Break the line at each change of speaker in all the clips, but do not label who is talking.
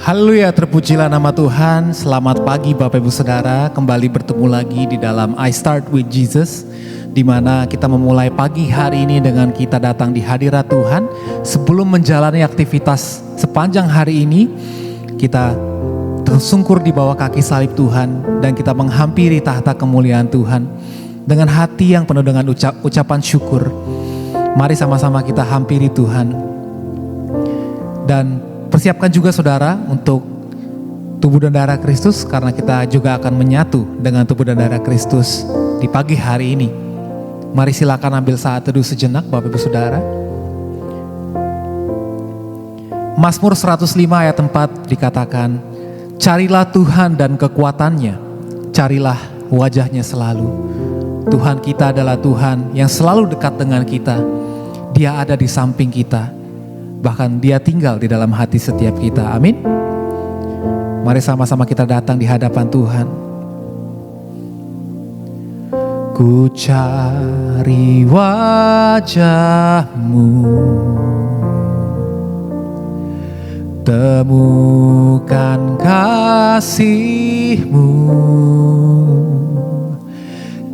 Haleluya, terpujilah nama Tuhan. Selamat pagi Bapak Ibu Saudara, kembali bertemu lagi di dalam I Start With Jesus, di mana kita memulai pagi hari ini dengan kita datang di hadirat Tuhan. Sebelum menjalani aktivitas sepanjang hari ini, kita tersungkur di bawah kaki salib Tuhan dan kita menghampiri tahta kemuliaan Tuhan dengan hati yang penuh dengan ucapan syukur. Mari sama-sama kita hampiri Tuhan. Dan persiapkan juga saudara untuk tubuh dan darah Kristus, karena kita juga akan menyatu dengan tubuh dan darah Kristus di pagi hari ini. Mari silakan ambil saat teduh sejenak Bapak Ibu Saudara. Mazmur 105 ayat 4 dikatakan, carilah Tuhan dan kekuatannya, carilah wajahnya selalu. Tuhan kita adalah Tuhan yang selalu dekat dengan kita. Dia ada di samping kita. Bahkan Dia tinggal di dalam hati setiap kita. Amin. Mari sama-sama kita datang di hadapan Tuhan. Ku cari wajah-Mu, temukan kasih-Mu.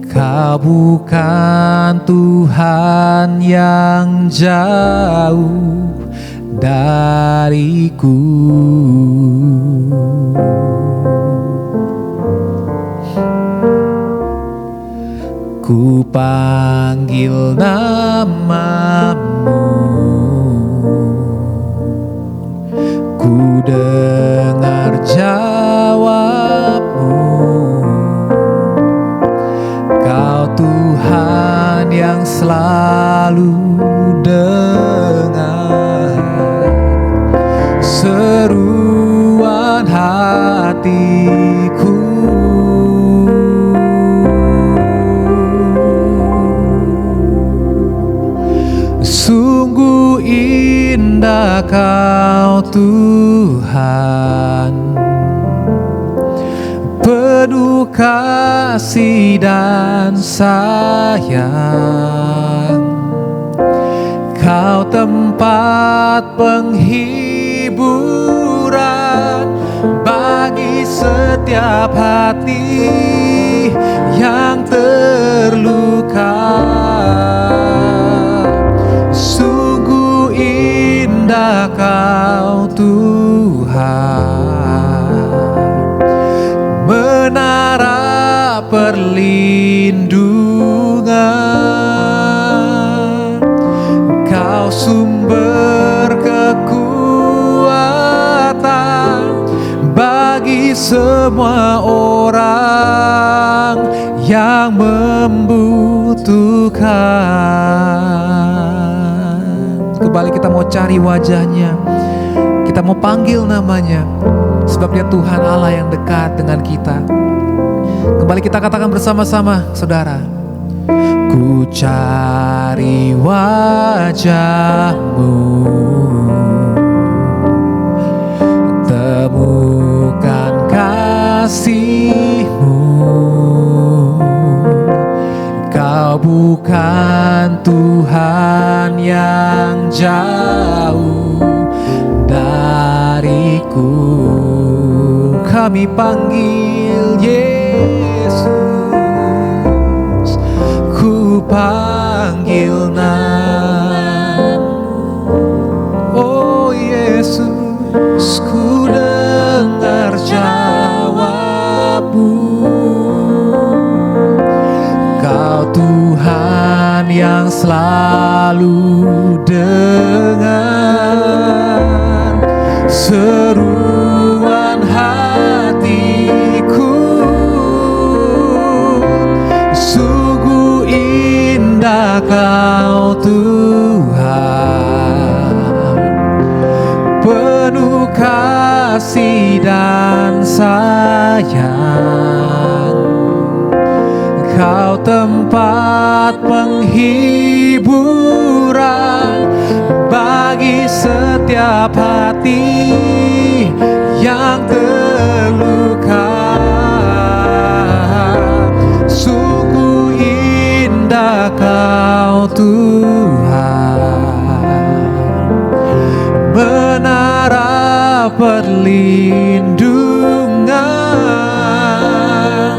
Kau bukan Tuhan yang jauh dariku. Ku panggil nama-Mu, ku dengar jawab-Mu. Kau Tuhan yang selalu dengar seruan hatiku. Sungguh indah Kau Tuhan, penuh kasih dan sayang. Kau tempat penghiburan bagi setiap hati yang terluka. Sungguh indah Kau Tuhan, menara perlindungan. Kau sumber kekuatan bagi semua orang yang membutuhkan. Kembali kita mau cari wajah-Nya, kita mau panggil namanya, sebab Dia Tuhan Allah yang dekat dengan kita. Kembali kita katakan bersama-sama saudara. Ku cari wajah-Mu, temukan kasih-Mu. Kau bukan Tuhan yang jauh dariku. Kami panggil Yesus, ku panggil nama-Mu. Oh Yesus, ku dengar jawab-Mu. Kau Tuhan yang selalu dengar seruan hatiku. Sungguh indah Kau Tuhan, penuh kasih dan sayang. Kau tempat penghiburan bagi setiap hati yang terluka. Sungguh indah Kau Tuhan, menara perlindungan,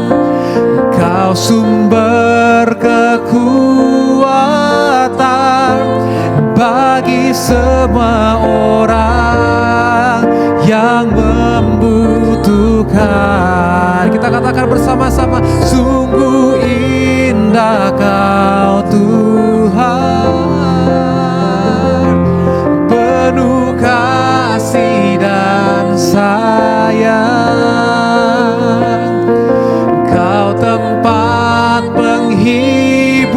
Kau sumber kekuatan bagi semua orang yang membutuhkan. Kita katakan bersama-sama, sungguh indah Kau Tuhan, penuh kasih dan sayang. Kau tempat penghiburan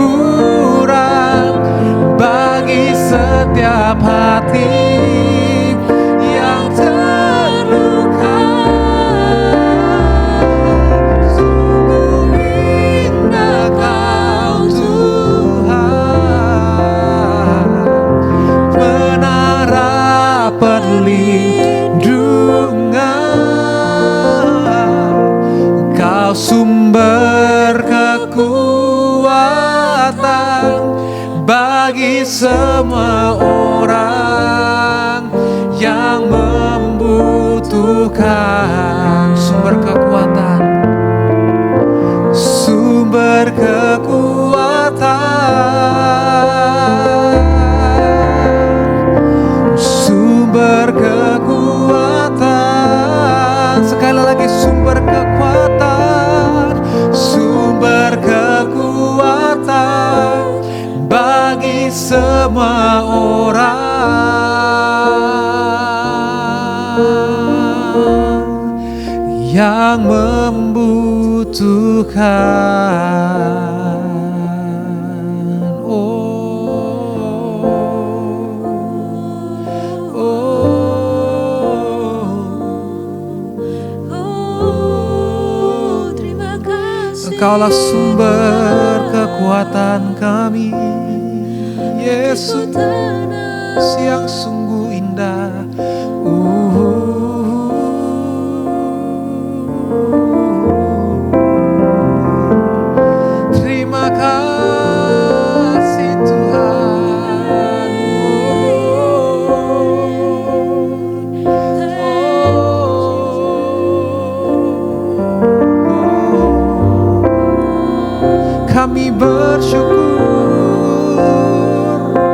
bagi setiap hati yang terluka. Sungguh indah Kau Tuhan, menara perlindungan, Kau sumber kekuatan bagi semua orang yang membutuhkan. Sumber kekuatan, sumber kekuatan, sumber kekuatan. Sekali lagi, sumber kekuatan, sumber kekuatan bagi semua orang yang membutuhkan.
Terima kasih.
Engkaulah sumber kekuatan kami, Yesus, yang sungguh indah. Terima kasih Tuhan. Kami bersyukur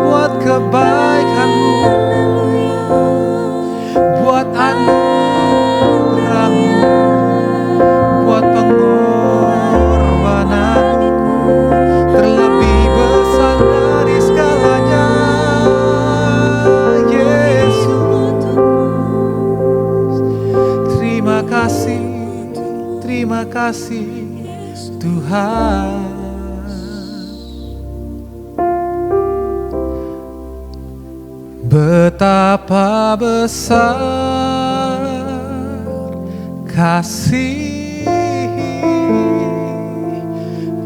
buat kebaikan-Mu, buat anugerah-Mu, buat pengorbanan-Mu, terlebih besar dari segalanya, Yesus. Terima kasih Tuhan. Betapa besar kasih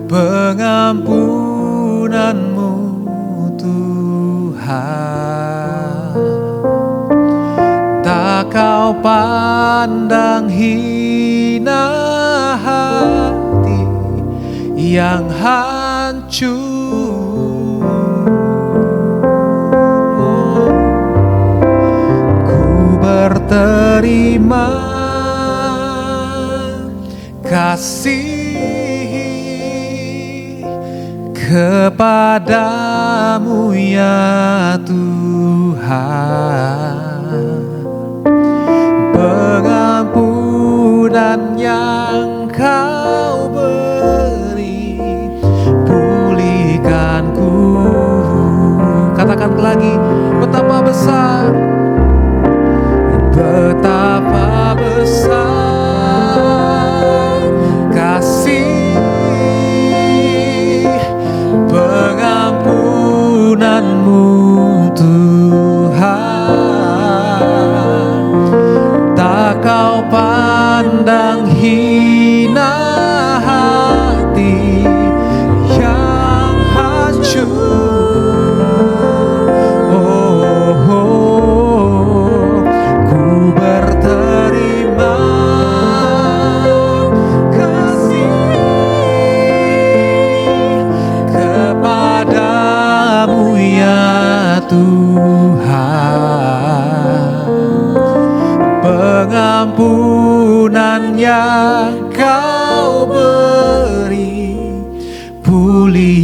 pengampunan-Mu Tuhan. Tak Kau pandang hina hati yang hancur. Berterima kasih kepadamu ya Tuhan. Pengampunan yang Kau beri, pulihkanku. Katakan lagi, betapa besar, betapa besar kasih pengampunan-Mu Tuhan. Tak Kau pandang hina hati yang hancur. Tuhan,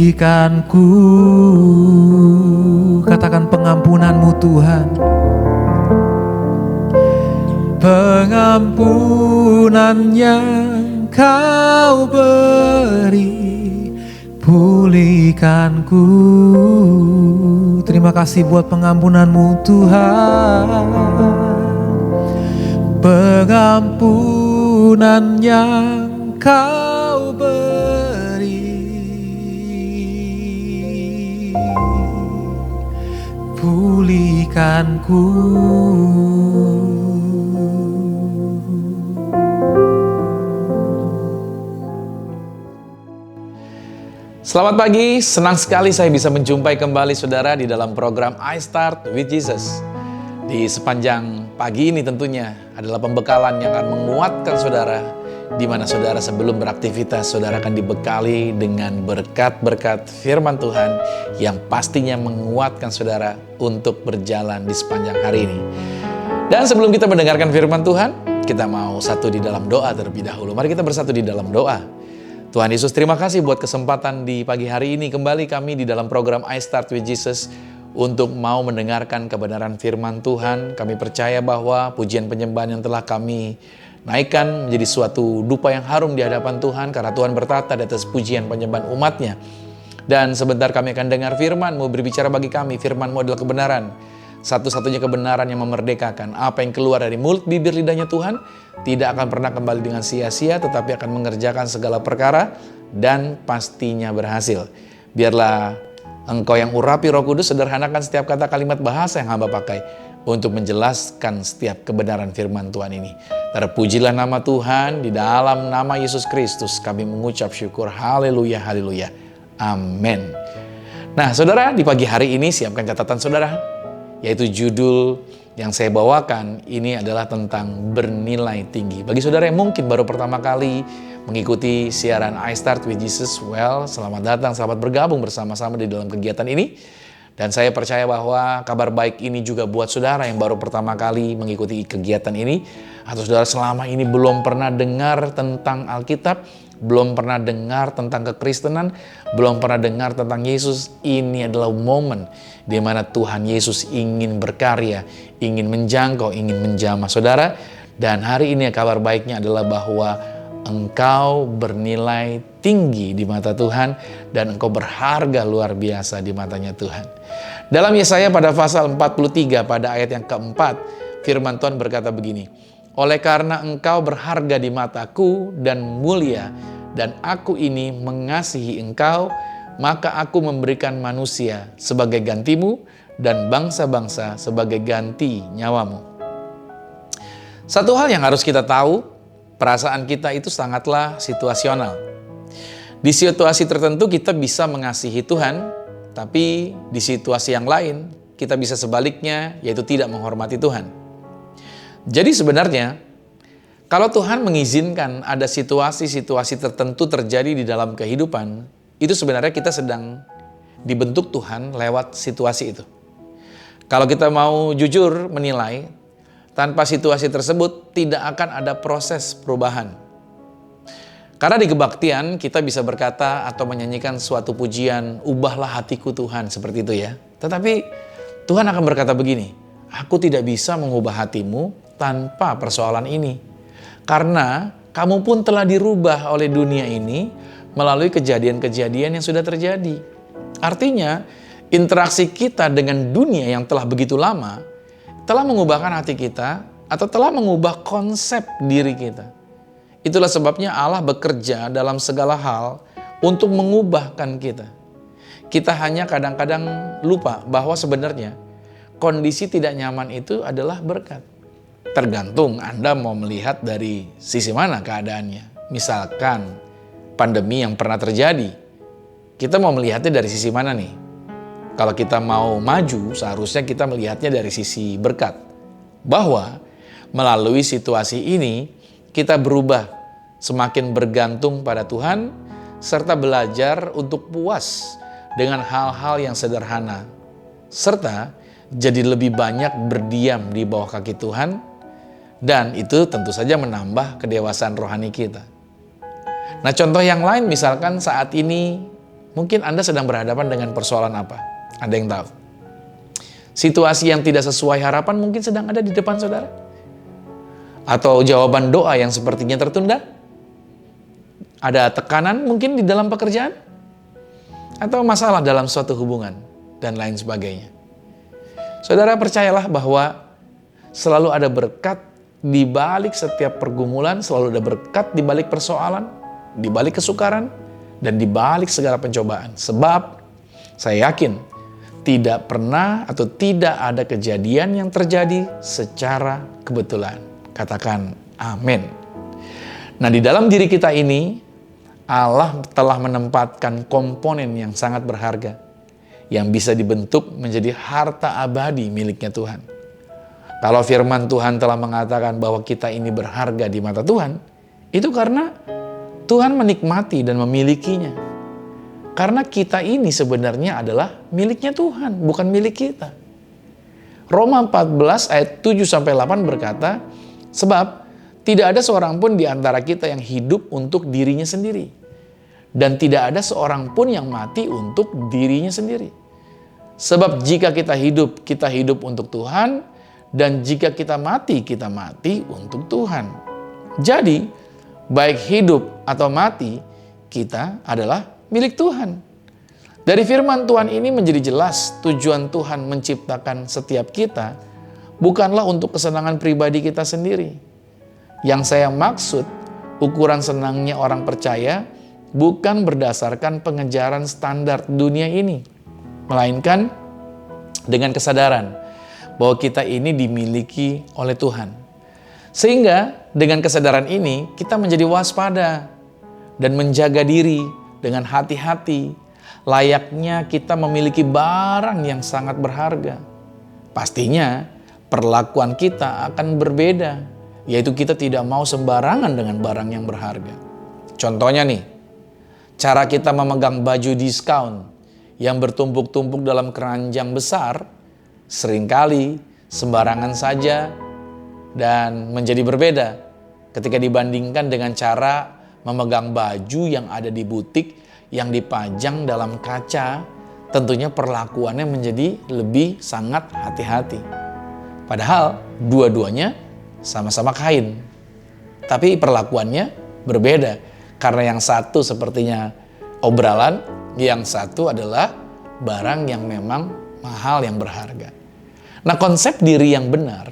pulihkanku. Katakan pengampunan-Mu Tuhan. Pengampunan yang Kau beri, pulihkanku. Terima kasih buat pengampunan-Mu Tuhan. Pengampunan yang Kau beri, pulihkanku.
Selamat pagi, senang sekali saya bisa menjumpai kembali saudara di dalam program I Start with Jesus. Di sepanjang pagi ini tentunya adalah pembekalan yang akan menguatkan saudara, di mana saudara sebelum beraktivitas, saudara akan dibekali dengan berkat-berkat firman Tuhan yang pastinya menguatkan saudara untuk berjalan di sepanjang hari ini. Dan sebelum kita mendengarkan firman Tuhan, kita mau satu di dalam doa terlebih dahulu. Mari kita bersatu di dalam doa. Tuhan Yesus, terima kasih buat kesempatan di pagi hari ini. Kembali kami di dalam program I Start with Jesus untuk mau mendengarkan kebenaran firman Tuhan. Kami percaya bahwa pujian penyembahan yang telah kami naikkan menjadi suatu dupa yang harum di hadapan Tuhan, karena Tuhan bertata di atas pujian penyembahan umat-Nya. Dan sebentar kami akan dengar firman-Mu berbicara bagi kami. Firman-Mu adalah kebenaran. Satu-satunya kebenaran yang memerdekakan. Apa yang keluar dari mulut bibir lidahnya Tuhan tidak akan pernah kembali dengan sia-sia, tetapi akan mengerjakan segala perkara dan pastinya berhasil. Biarlah Engkau yang urapi Roh Kudus sederhanakan setiap kata kalimat bahasa yang hamba pakai untuk menjelaskan setiap kebenaran firman Tuhan ini. Terpujilah nama Tuhan, di dalam nama Yesus Kristus kami mengucap syukur. Haleluya, haleluya. Amin. Nah saudara, di pagi hari ini siapkan catatan saudara, yaitu judul yang saya bawakan ini adalah tentang bernilai tinggi. Bagi saudara yang mungkin baru pertama kali mengikuti siaran I Start with Jesus, selamat datang, selamat bergabung bersama-sama di dalam kegiatan ini. Dan saya percaya bahwa kabar baik ini juga buat saudara yang baru pertama kali mengikuti kegiatan ini, atau saudara selama ini belum pernah dengar tentang Alkitab, belum pernah dengar tentang kekristenan, belum pernah dengar tentang Yesus. Ini adalah momen di mana Tuhan Yesus ingin berkarya, ingin menjangkau, ingin menjamah saudara. Dan hari ini kabar baiknya adalah bahwa engkau bernilai tinggi di mata Tuhan dan engkau berharga luar biasa di matanya Tuhan. Dalam Yesaya pada pasal 43 pada ayat yang keempat, firman Tuhan berkata begini, oleh karena engkau berharga di mataku dan mulia, dan aku ini mengasihi engkau, maka aku memberikan manusia sebagai gantimu dan bangsa-bangsa sebagai ganti nyawamu. Satu hal yang harus kita tahu, perasaan kita itu sangatlah situasional. Di situasi tertentu kita bisa mengasihi Tuhan, tapi di situasi yang lain kita bisa sebaliknya, yaitu tidak menghormati Tuhan. Jadi sebenarnya, kalau Tuhan mengizinkan ada situasi-situasi tertentu terjadi di dalam kehidupan, itu sebenarnya kita sedang dibentuk Tuhan lewat situasi itu. Kalau kita mau jujur menilai, tanpa situasi tersebut tidak akan ada proses perubahan. Karena di kebaktian kita bisa berkata atau menyanyikan suatu pujian, ubahlah hatiku Tuhan, seperti itu ya. Tetapi Tuhan akan berkata begini, aku tidak bisa mengubah hatimu tanpa persoalan ini. Karena kamu pun telah dirubah oleh dunia ini melalui kejadian-kejadian yang sudah terjadi. Artinya, interaksi kita dengan dunia yang telah begitu lama telah mengubahkan hati kita atau telah mengubah konsep diri kita. Itulah sebabnya Allah bekerja dalam segala hal untuk mengubahkan kita. Kita hanya kadang-kadang lupa bahwa sebenarnya kondisi tidak nyaman itu adalah berkat. Tergantung Anda mau melihat dari sisi mana keadaannya. Misalkan pandemi yang pernah terjadi, kita mau melihatnya dari sisi mana nih? Kalau kita mau maju, seharusnya kita melihatnya dari sisi berkat. Bahwa melalui situasi ini, kita berubah semakin bergantung pada Tuhan, serta belajar untuk puas dengan hal-hal yang sederhana, serta jadi lebih banyak berdiam di bawah kaki Tuhan, dan itu tentu saja menambah kedewasaan rohani kita. Nah, contoh yang lain misalkan saat ini mungkin Anda sedang berhadapan dengan persoalan apa? Ada yang tahu? Situasi yang tidak sesuai harapan mungkin sedang ada di depan saudara? Atau jawaban doa yang sepertinya tertunda? Ada tekanan mungkin di dalam pekerjaan? Atau masalah dalam suatu hubungan? Dan lain sebagainya. Saudara, percayalah bahwa selalu ada berkat di balik setiap pergumulan, selalu ada berkat di balik persoalan, di balik kesukaran, dan di balik segala pencobaan. Sebab saya yakin tidak pernah atau tidak ada kejadian yang terjadi secara kebetulan. Katakan amin. Nah, di dalam diri kita ini Allah telah menempatkan komponen yang sangat berharga yang bisa dibentuk menjadi harta abadi miliknya Tuhan. Kalau firman Tuhan telah mengatakan bahwa kita ini berharga di mata Tuhan, itu karena Tuhan menikmati dan memilikinya. Karena kita ini sebenarnya adalah miliknya Tuhan, bukan milik kita. Roma 14 ayat 7-8 berkata, sebab tidak ada seorang pun di antara kita yang hidup untuk dirinya sendiri. Dan tidak ada seorang pun yang mati untuk dirinya sendiri. Sebab jika kita hidup untuk Tuhan. Dan jika kita mati untuk Tuhan. Jadi, baik hidup atau mati, kita adalah milik Tuhan. Dari firman Tuhan ini menjadi jelas tujuan Tuhan menciptakan setiap kita bukanlah untuk kesenangan pribadi kita sendiri. Yang saya maksud, ukuran senangnya orang percaya bukan berdasarkan pengejaran standar dunia ini, melainkan dengan kesadaran bahwa kita ini dimiliki oleh Tuhan. Sehingga dengan kesadaran ini kita menjadi waspada dan menjaga diri dengan hati-hati, layaknya kita memiliki barang yang sangat berharga. Pastinya perlakuan kita akan berbeda, yaitu kita tidak mau sembarangan dengan barang yang berharga. Contohnya nih, cara kita memegang baju diskon yang bertumpuk-tumpuk dalam keranjang besar seringkali sembarangan saja dan menjadi berbeda ketika dibandingkan dengan cara memegang baju yang ada di butik yang dipajang dalam kaca. Tentunya perlakuannya menjadi lebih sangat hati-hati. Padahal dua-duanya sama-sama kain, tapi perlakuannya berbeda karena yang satu sepertinya obralan, yang satu adalah barang yang memang mahal yang berharga. Nah, konsep diri yang benar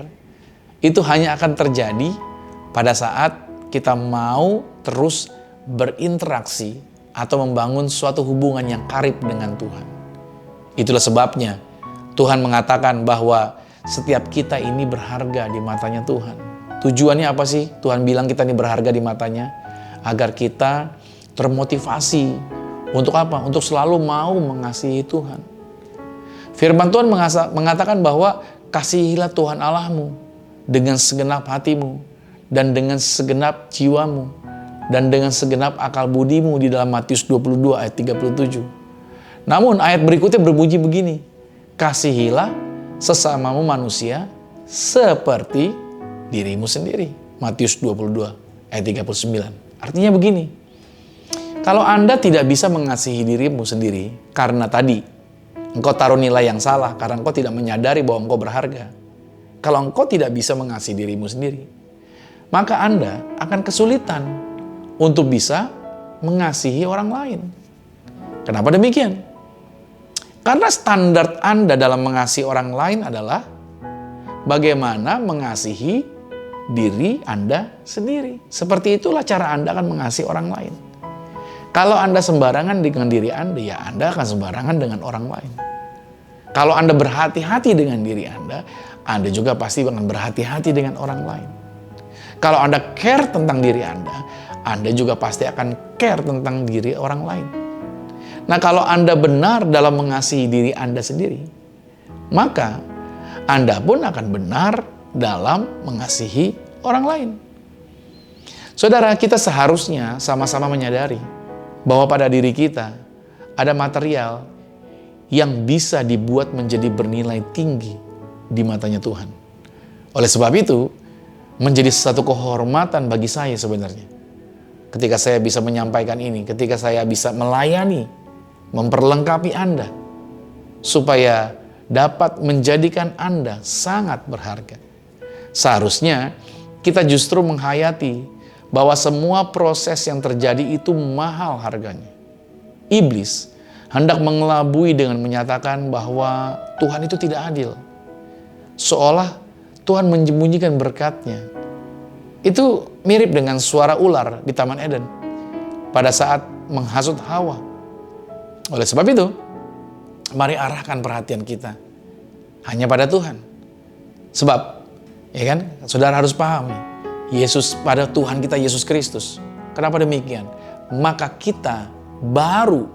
itu hanya akan terjadi pada saat kita mau terus berinteraksi atau membangun suatu hubungan yang karib dengan Tuhan. Itulah sebabnya Tuhan mengatakan bahwa setiap kita ini berharga di matanya Tuhan. Tujuannya apa sih Tuhan bilang kita ini berharga di matanya? Agar kita termotivasi untuk apa? Untuk selalu mau mengasihi Tuhan. Firman Tuhan mengatakan bahwa kasihilah Tuhan Allahmu dengan segenap hatimu dan dengan segenap jiwamu dan dengan segenap akal budimu di dalam Matius 22 ayat 37. Namun ayat berikutnya berbunyi begini, kasihilah sesamamu manusia seperti dirimu sendiri. Matius 22 ayat 39. Artinya begini, kalau Anda tidak bisa mengasihi dirimu sendiri karena tadi engkau taruh nilai yang salah karena engkau tidak menyadari bahwa engkau berharga. Kalau engkau tidak bisa mengasihi dirimu sendiri, maka Anda akan kesulitan untuk bisa mengasihi orang lain. Kenapa demikian? Karena standar Anda dalam mengasihi orang lain adalah bagaimana mengasihi diri Anda sendiri. Seperti itulah cara Anda akan mengasihi orang lain. Kalau Anda sembarangan dengan diri Anda, ya Anda akan sembarangan dengan orang lain. Kalau Anda berhati-hati dengan diri Anda juga pasti akan berhati-hati dengan orang lain. Kalau Anda care tentang diri Anda juga pasti akan care tentang diri orang lain. Nah, kalau Anda benar dalam mengasihi diri Anda sendiri, maka Anda pun akan benar dalam mengasihi orang lain. Saudara, kita seharusnya sama-sama menyadari bahwa pada diri kita ada material yang bisa dibuat menjadi bernilai tinggi di matanya Tuhan. Oleh sebab itu, menjadi satu kehormatan bagi saya sebenarnya ketika saya bisa menyampaikan ini, ketika saya bisa melayani memperlengkapi Anda, supaya dapat menjadikan Anda sangat berharga. Seharusnya kita justru menghayati bahwa semua proses yang terjadi itu mahal harganya. Iblis hendak mengelabui dengan menyatakan bahwa Tuhan itu tidak adil. Seolah Tuhan menyembunyikan berkat-Nya. Itu mirip dengan suara ular di Taman Eden pada saat menghasut Hawa. Oleh sebab itu, mari arahkan perhatian kita hanya pada Tuhan. Sebab, ya kan, saudara harus paham, Yesus, pada Tuhan kita Yesus Kristus. Kenapa demikian? Maka kita baru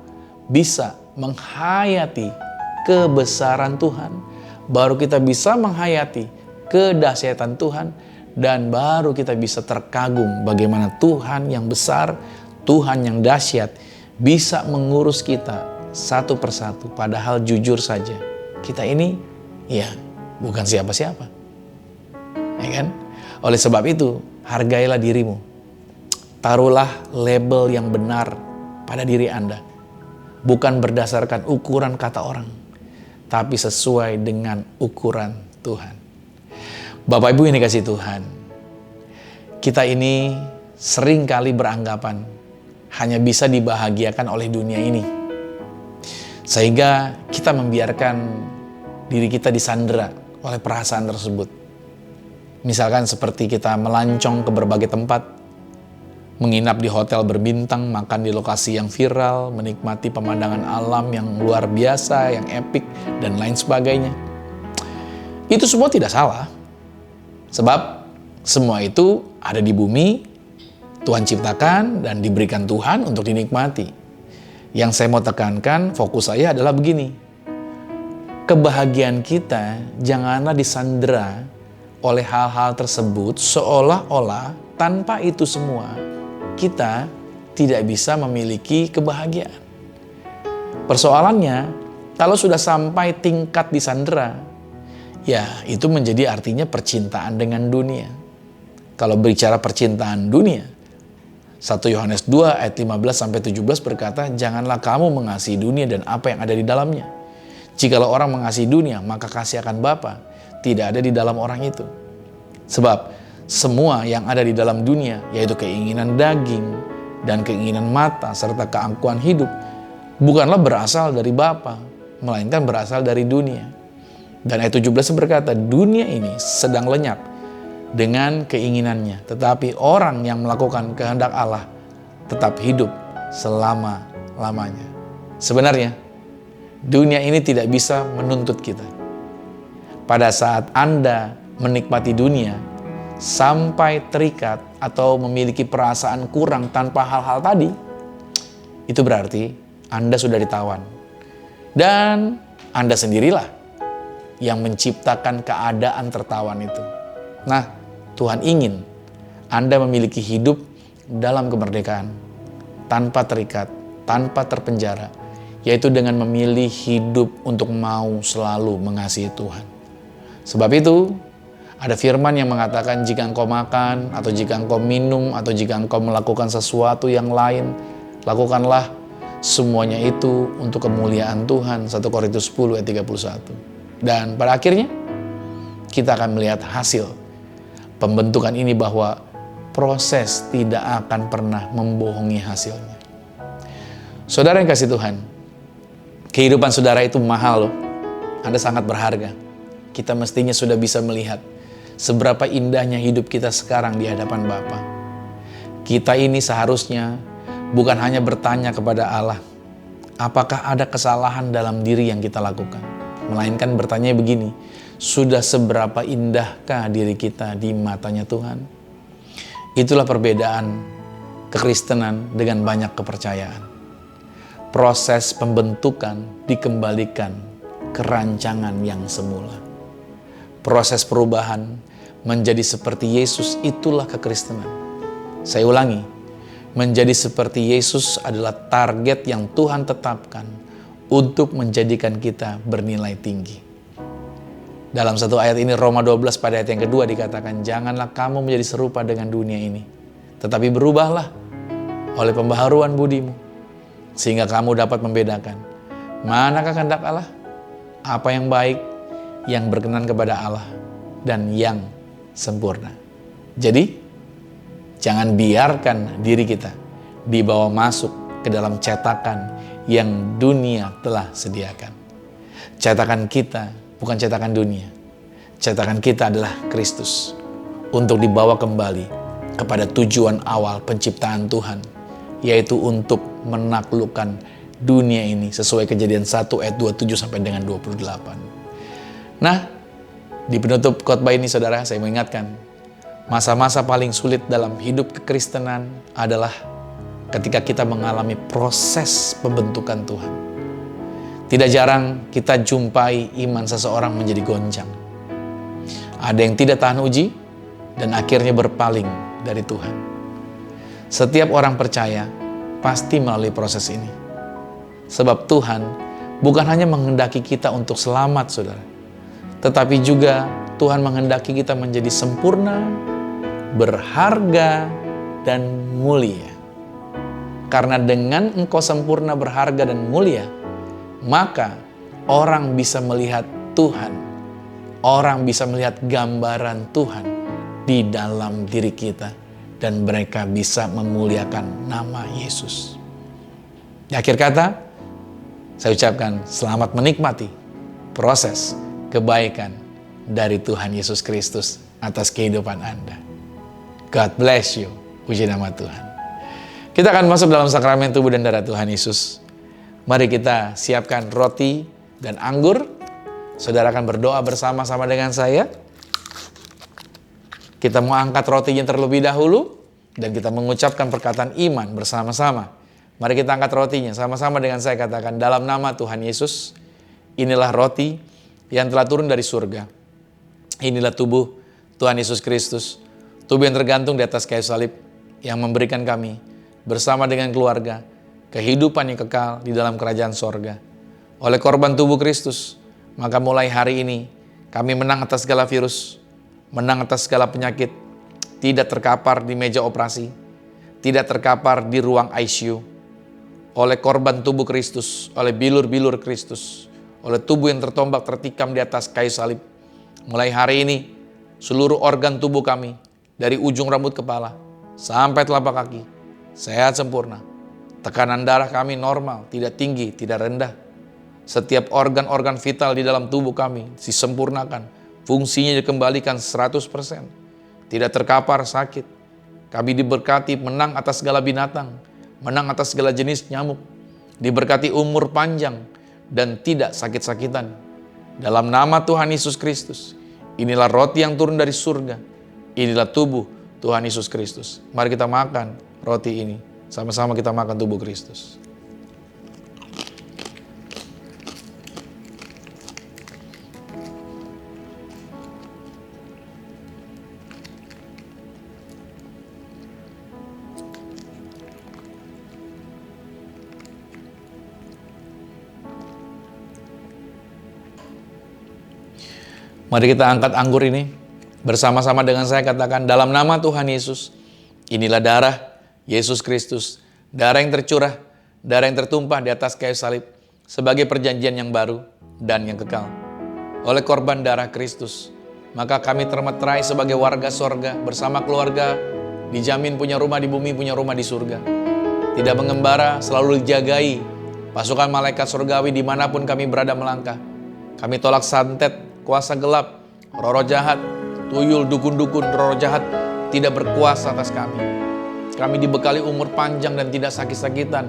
bisa menghayati kebesaran Tuhan. Baru kita bisa menghayati kedahsyatan Tuhan. Dan baru kita bisa terkagum bagaimana Tuhan yang besar, Tuhan yang dahsyat bisa mengurus kita satu persatu. Padahal jujur saja, kita ini ya bukan siapa-siapa. Ya kan? Oleh sebab itu, hargailah dirimu. Taruhlah label yang benar pada diri Anda. Bukan berdasarkan ukuran kata orang, tapi sesuai dengan ukuran Tuhan. Bapak Ibu yang dikasihi Tuhan, kita ini sering kali beranggapan hanya bisa dibahagiakan oleh dunia ini. Sehingga kita membiarkan diri kita disandera oleh perasaan tersebut. Misalkan seperti kita melancong ke berbagai tempat, menginap di hotel berbintang, makan di lokasi yang viral, menikmati pemandangan alam yang luar biasa, yang epik, dan lain sebagainya. Itu semua tidak salah. Sebab semua itu ada di bumi, Tuhan ciptakan dan diberikan Tuhan untuk dinikmati. Yang saya mau tekankan, fokus saya adalah begini. Kebahagiaan kita janganlah disandera oleh hal-hal tersebut seolah-olah tanpa itu semua kita tidak bisa memiliki kebahagiaan. Persoalannya, kalau sudah sampai tingkat disandera, ya itu menjadi artinya percintaan dengan dunia. Kalau bicara percintaan dunia, 1 Yohanes 2 ayat 15-17 berkata, janganlah kamu mengasihi dunia dan apa yang ada di dalamnya. Jikalau orang mengasihi dunia, maka kasih akan Bapa tidak ada di dalam orang itu. Sebab semua yang ada di dalam dunia, yaitu keinginan daging dan keinginan mata serta keangkuhan hidup, bukanlah berasal dari Bapa, melainkan berasal dari dunia. Dan ayat 17 berkata, dunia ini sedang lenyap dengan keinginannya. Tetapi orang yang melakukan kehendak Allah tetap hidup selama-lamanya. Sebenarnya, dunia ini tidak bisa menuntut kita. Pada saat Anda menikmati dunia, sampai terikat atau memiliki perasaan kurang tanpa hal-hal tadi, itu berarti Anda sudah ditawan. Dan Anda sendirilah yang menciptakan keadaan tertawan itu. Nah, Tuhan ingin Anda memiliki hidup dalam kemerdekaan, tanpa terikat, tanpa terpenjara, yaitu dengan memilih hidup untuk mau selalu mengasihi Tuhan. Sebab itu, ada firman yang mengatakan jika engkau makan, atau jika engkau minum, atau jika engkau melakukan sesuatu yang lain, lakukanlah semuanya itu untuk kemuliaan Tuhan. 1 Korintus 10 ayat 31. Dan pada akhirnya, kita akan melihat hasil pembentukan ini bahwa proses tidak akan pernah membohongi hasilnya. Saudara yang kasih Tuhan, kehidupan saudara itu mahal loh. Anda sangat berharga. Kita mestinya sudah bisa melihat seberapa indahnya hidup kita sekarang di hadapan Bapa. Kita ini seharusnya bukan hanya bertanya kepada Allah, apakah ada kesalahan dalam diri yang kita lakukan? Melainkan bertanya begini, sudah seberapa indahkah diri kita di matanya Tuhan? Itulah perbedaan kekristenan dengan banyak kepercayaan. Proses pembentukan dikembalikan ke rancangan yang semula. Proses perubahan menjadi seperti Yesus, itulah kekristenan. Saya ulangi, menjadi seperti Yesus adalah target yang Tuhan tetapkan untuk menjadikan kita bernilai tinggi. Dalam satu ayat ini, Roma 12 pada ayat yang kedua dikatakan, janganlah kamu menjadi serupa dengan dunia ini, tetapi berubahlah oleh pembaharuan budimu, sehingga kamu dapat membedakan Manakah kehendak Allah? Apa yang baik, yang berkenan kepada Allah, dan yang sempurna. Jadi, jangan biarkan diri kita dibawa masuk ke dalam cetakan yang dunia telah sediakan. Cetakan kita bukan cetakan dunia. Cetakan kita adalah Kristus. Untuk dibawa kembali kepada tujuan awal penciptaan Tuhan, yaitu untuk menaklukkan dunia ini sesuai Kejadian 1 ayat 27 sampai dengan 28. Nah, di penutup khotbah ini saudara, saya mengingatkan, masa-masa paling sulit dalam hidup kekristenan adalah ketika kita mengalami proses pembentukan Tuhan. Tidak jarang kita jumpai iman seseorang menjadi goncang. Ada yang tidak tahan uji dan akhirnya berpaling dari Tuhan. Setiap orang percaya pasti melalui proses ini. Sebab Tuhan bukan hanya menghendaki kita untuk selamat, saudara, tetapi juga Tuhan menghendaki kita menjadi sempurna, berharga, dan mulia. Karena dengan engkau sempurna, berharga, dan mulia, maka orang bisa melihat Tuhan. Orang bisa melihat gambaran Tuhan di dalam diri kita. Dan mereka bisa memuliakan nama Yesus. Di akhir kata, saya ucapkan selamat menikmati proses kebaikan dari Tuhan Yesus Kristus atas kehidupan Anda. God bless you. Puji nama Tuhan. Kita akan masuk dalam sakramen tubuh dan darah Tuhan Yesus. Mari kita siapkan roti dan anggur. Saudara akan berdoa bersama-sama dengan saya. Kita mau angkat rotinya terlebih dahulu dan kita mengucapkan perkataan iman bersama-sama. Mari kita angkat rotinya sama-sama dengan saya, katakan, dalam nama Tuhan Yesus, inilah roti yang telah turun dari surga. Inilah tubuh Tuhan Yesus Kristus, tubuh yang tergantung di atas kayu salib, yang memberikan kami bersama dengan keluarga kehidupan yang kekal di dalam kerajaan sorga. Oleh korban tubuh Kristus, maka mulai hari ini kami menang atas segala virus, menang atas segala penyakit, tidak terkapar di meja operasi, tidak terkapar di ruang ICU. Oleh korban tubuh Kristus, oleh bilur-bilur Kristus, oleh tubuh yang tertombak tertikam di atas kayu salib, mulai hari ini seluruh organ tubuh kami, dari ujung rambut kepala sampai telapak kaki, sehat sempurna. Tekanan darah kami normal, tidak tinggi, tidak rendah. Setiap organ-organ vital di dalam tubuh kami disempurnakan, fungsinya dikembalikan 100%. Tidak terkapar sakit. Kami diberkati menang atas segala binatang, menang atas segala jenis nyamuk. Diberkati umur panjang dan tidak sakit-sakitan. Dalam nama Tuhan Yesus Kristus, inilah roti yang turun dari surga. Inilah tubuh Tuhan Yesus Kristus. Mari kita makan roti ini. Sama-sama kita makan tubuh Kristus. Mari kita angkat anggur ini bersama-sama dengan saya, katakan, dalam nama Tuhan Yesus, inilah darah Yesus Kristus, darah yang tercurah, darah yang tertumpah di atas kayu salib sebagai perjanjian yang baru dan yang kekal. Oleh korban darah Kristus, maka kami termeterai sebagai warga sorga bersama keluarga, dijamin punya rumah di bumi, punya rumah di surga. Tidak mengembara, selalu dijagai pasukan malaikat surgawi dimanapun kami berada melangkah. Kami tolak santet, kuasa gelap, roh-roh jahat, tuyul, dukun-dukun, roh-roh jahat tidak berkuasa atas kami. Kami dibekali umur panjang dan tidak sakit-sakitan.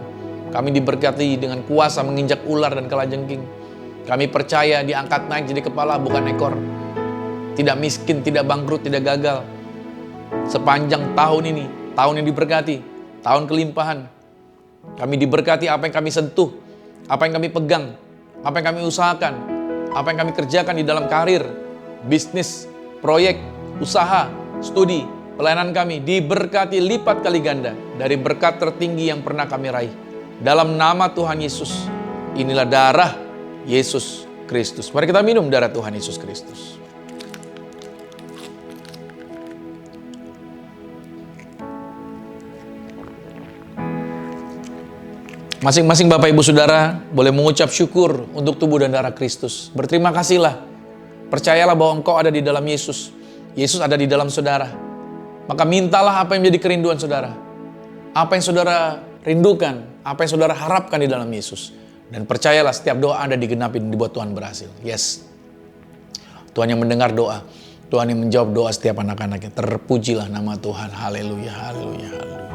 Kami diberkati dengan kuasa menginjak ular dan kalajengking. Kami percaya diangkat naik jadi kepala bukan ekor. Tidak miskin, tidak bangkrut, tidak gagal. Sepanjang tahun ini, tahun yang diberkati, tahun kelimpahan. Kami diberkati apa yang kami sentuh, apa yang kami pegang, apa yang kami usahakan, apa yang kami kerjakan di dalam karir, bisnis, proyek, usaha, studi, pelayanan kami diberkati lipat kali ganda dari berkat tertinggi yang pernah kami raih. Dalam nama Tuhan Yesus, inilah darah Yesus Kristus. Mari kita minum darah Tuhan Yesus Kristus. Masing-masing Bapak Ibu Saudara boleh mengucap syukur untuk tubuh dan darah Kristus. Berterima kasihlah. Percayalah bahwa engkau ada di dalam Yesus. Yesus ada di dalam saudara. Maka mintalah apa yang menjadi kerinduan saudara. Apa yang saudara rindukan, apa yang saudara harapkan di dalam Yesus. Dan percayalah setiap doa Anda digenapi dan dibuat Tuhan berhasil. Yes. Tuhan yang mendengar doa. Tuhan yang menjawab doa setiap anak-anaknya. Terpujilah nama Tuhan. Haleluya, haleluya, haleluya.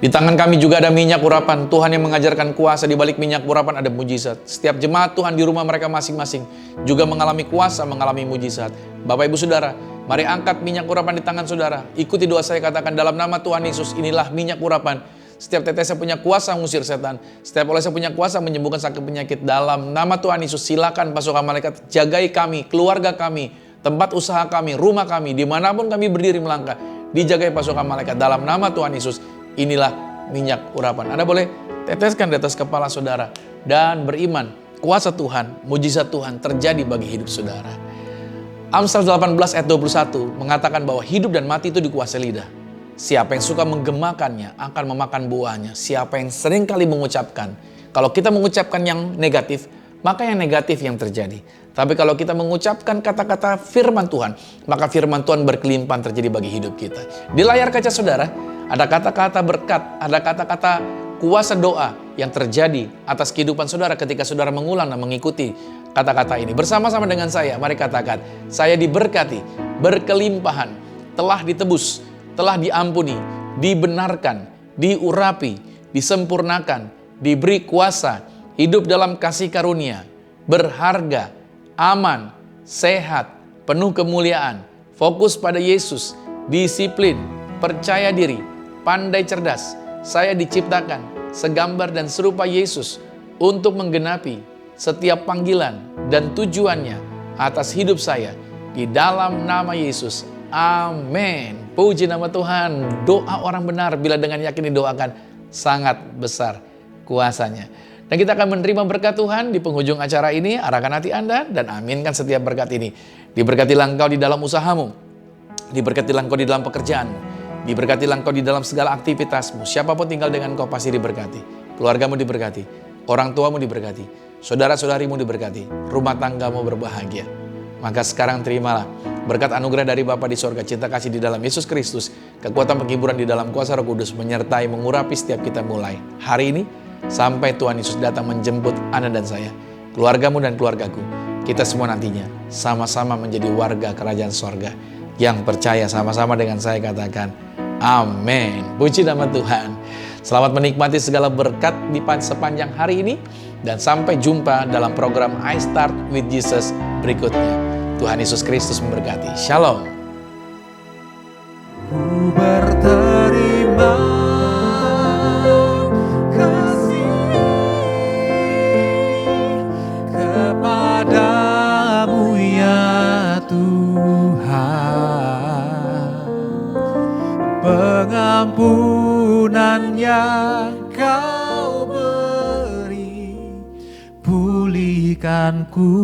Di tangan kami juga ada minyak urapan. Tuhan yang mengajarkan kuasa. Di balik minyak urapan ada mujizat. Setiap jemaat Tuhan di rumah mereka masing-masing juga mengalami kuasa, mengalami mujizat. Bapak Ibu Saudara, mari angkat minyak urapan di tangan saudara. Ikuti doa saya, katakan dalam nama Tuhan Yesus, inilah minyak urapan. Setiap tetesnya punya kuasa mengusir setan. Setiap olesnya punya kuasa menyembuhkan sakit penyakit. Dalam nama Tuhan Yesus, silakan pasukan malaikat jagai kami, keluarga kami, tempat usaha kami, rumah kami, dimanapun kami berdiri melangkah. Dijagai pasukan malaikat dalam nama Tuhan Yesus. Inilah minyak urapan. Anda boleh teteskan di atas kepala saudara dan beriman. Kuasa Tuhan, mujizat Tuhan terjadi bagi hidup saudara. Amsal 18 ayat 21 mengatakan bahwa hidup dan mati itu dikuasai lidah. Siapa yang suka menggemakannya akan memakan buahnya. Siapa yang sering kali mengucapkan. Kalau kita mengucapkan yang negatif, maka yang negatif yang terjadi. Tapi kalau kita mengucapkan kata-kata firman Tuhan, maka firman Tuhan berkelimpahan terjadi bagi hidup kita. Di layar kaca saudara, ada kata-kata berkat, ada kata-kata kuasa doa yang terjadi atas kehidupan saudara ketika saudara mengulang dan mengikuti kata-kata ini. Bersama-sama dengan saya, mari katakan, saya diberkati, berkelimpahan, telah ditebus, telah diampuni, dibenarkan, diurapi, disempurnakan, diberi kuasa, hidup dalam kasih karunia, berharga, aman, sehat, penuh kemuliaan, fokus pada Yesus, disiplin, percaya diri, pandai cerdas. Saya diciptakan segambar dan serupa Yesus untuk menggenapi setiap panggilan dan tujuannya atas hidup saya di dalam nama Yesus. Amin. Puji nama Tuhan. Doa orang benar bila dengan yakin didoakan sangat besar kuasanya. Dan kita akan menerima berkat Tuhan di penghujung acara ini. Arahkan hati Anda dan aminkan setiap berkat ini. Diberkatilah engkau di dalam usahamu. Diberkatilah engkau di dalam pekerjaanmu. Diberkatilah engkau di dalam segala aktivitasmu. Siapapun tinggal dengan engkau pasti diberkati. Keluargamu diberkati. Orang tuamu diberkati. Saudara-saudarimu diberkati. Rumah tanggamu berbahagia. Maka sekarang terimalah berkat anugerah dari Bapa di sorga, cinta kasih di dalam Yesus Kristus, kekuatan penghiburan di dalam kuasa Roh Kudus menyertai mengurapi setiap kita mulai hari ini sampai Tuhan Yesus datang menjemput Anda dan saya, keluargamu dan keluargaku. Kita semua nantinya sama-sama menjadi warga kerajaan sorga. Yang percaya sama-sama dengan saya katakan amin. Puji nama Tuhan. Selamat menikmati segala berkat di sepanjang hari ini dan sampai jumpa dalam program I Start with Jesus berikutnya. Tuhan Yesus Kristus memberkati. Shalom.
Ku berterima kasih kepadamu ya Tuhan. Pengampunan yang Kau beri, pulihkanku.